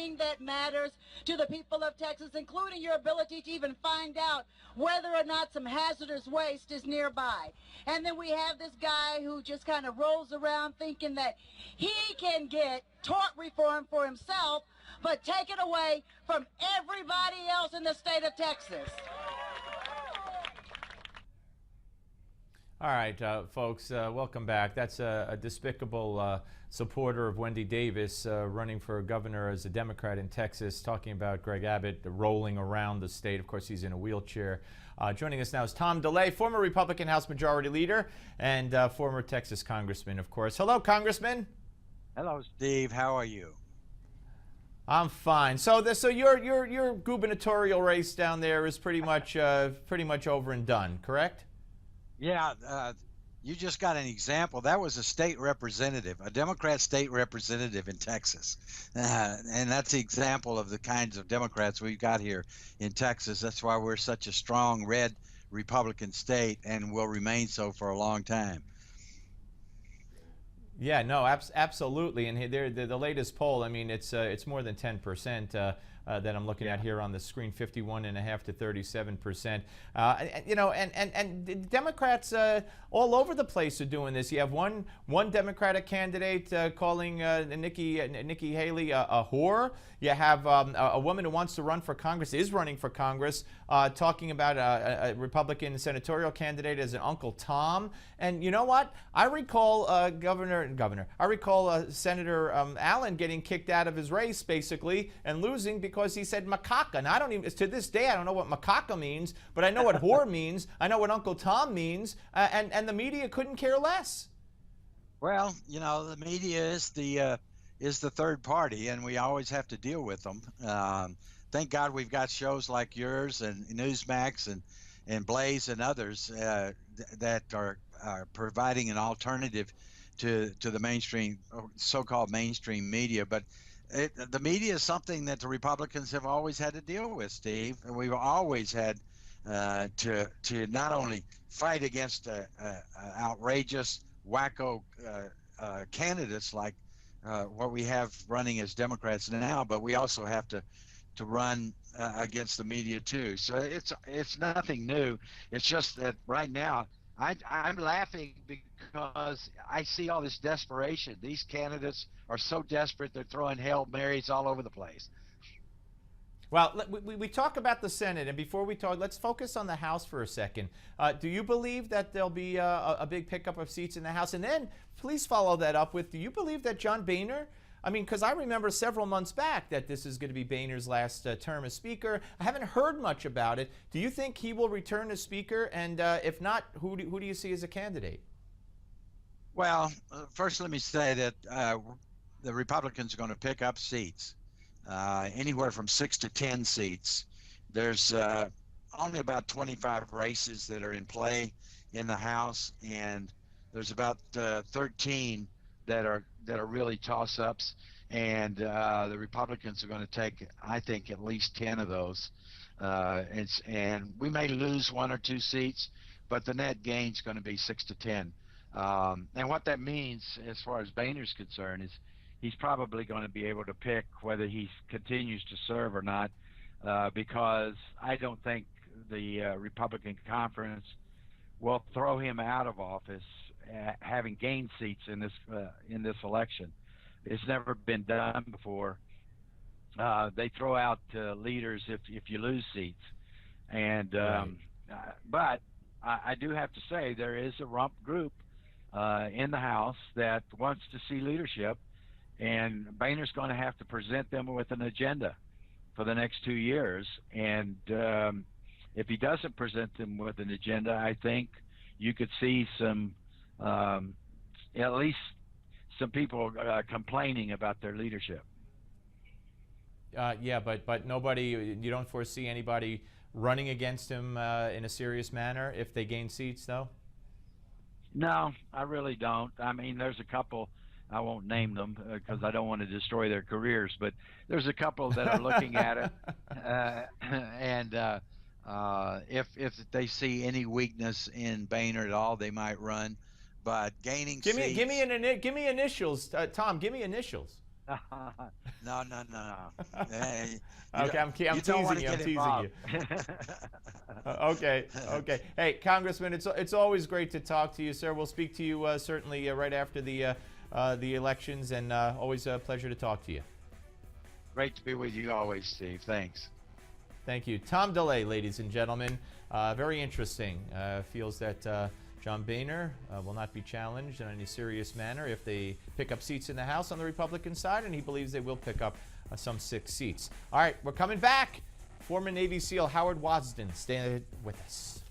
thing that matters to the people of Texas, including your ability to even find out whether or not some hazardous waste is nearby. And then we have this guy who just kind of rolls around thinking that he can get tort reform for himself, but take it away from everybody else in the state of Texas. All right, folks, welcome back. That's a despicable supporter of Wendy Davis running for governor as a Democrat in Texas, talking about Greg Abbott rolling around the state. Of course, he's in a wheelchair. Joining us now is Tom DeLay, former Republican House Majority Leader and former Texas Congressman, of course. Hello, Congressman. Hello, Steve. How are you? I'm fine. So your gubernatorial race down there is pretty much over and done, correct? Yeah, you just got an example. That was a state representative, a Democrat state representative in Texas. And that's the example of the kinds of Democrats we've got here in Texas. That's why we're such a strong red Republican state and will remain so for a long time. Yeah, no, absolutely. And the latest poll, I mean, it's more than 10%. That I'm looking at here on the screen, 51.5 to 37%. You know, and Democrats all over the place are doing this. You have one Democratic candidate calling Nikki Haley a whore. You have a woman who wants to run for Congress, is running for Congress, talking about a Republican senatorial candidate as an Uncle Tom. And you know what? I recall I recall Senator Allen getting kicked out of his race basically and losing because he said macaca. And I don't even, to this day, I don't know what macaca means, but I know what whore means. I know what Uncle Tom means, and the media couldn't care less. Well, you know, the media is the third party, and we always have to deal with them. Thank God we've got shows like yours and Newsmax and Blaze and others that are providing an alternative to the mainstream, so-called mainstream media. But the media is something that the Republicans have always had to deal with, Steve. And we've always had to not only fight against outrageous, wacko candidates like what we have running as Democrats now, but we also have to run against the media too. So it's nothing new. It's just that right now I'm laughing because I see all this desperation. These candidates are so desperate they're throwing Hail Marys all over the place. Well, we talk about the Senate, and before we talk, let's focus on the House for a second. Do you believe that there'll be a big pickup of seats in the House? And then please follow that up with, do you believe that John Boehner, I mean, because I remember several months back that this is going to be Boehner's last term as Speaker. I haven't heard much about it. Do you think he will return as Speaker? And if not, who do you see as a candidate? Well, first let me say that the Republicans are going to pick up seats, anywhere from 6 to 10 seats. There's only about 25 races that are in play in the House, and there's about 13 that are really toss-ups, and the Republicans are going to take, I think, at least 10 of those. And we may lose 1 or 2 seats, but the net gain is going to be 6 to 10. And what that means, as far as Boehner's concerned, is he's probably going to be able to pick whether he continues to serve or not, because I don't think the Republican conference will throw him out of office having gained seats in this election. It's never been done before. They throw out leaders if you lose seats, and but I do have to say there is a rump group in the House that wants to see leadership, and Boehner's going to have to present them with an agenda for the next 2 years. And if he doesn't present them with an agenda, I think you could see some, at least some people complaining about their leadership. Yeah, but nobody, you don't foresee anybody running against him in a serious manner if they gain seats, though? No, I really don't. I mean, there's a couple, I won't name them because I don't want to destroy their careers, but there's a couple that are looking at it, and if they see any weakness in Boehner at all, they might run. But gaining seats. Give me initials, Tom. Give me initials. No, no, no, no. Hey, Okay, I'm you don't want teasing to you. get I'm teasing involved. you. Okay, okay. Hey, Congressman, it's always great to talk to you, sir. We'll speak to you certainly right after the elections, and always a pleasure to talk to you. Great to be with you always, Steve. Thanks. Thank you. Tom DeLay, ladies and gentlemen. Very interesting. Feels that John Boehner will not be challenged in any serious manner if they pick up seats in the House on the Republican side, and he believes they will pick up some 6 seats. All right, we're coming back. Former Navy SEAL Howard Wasden, stay with us.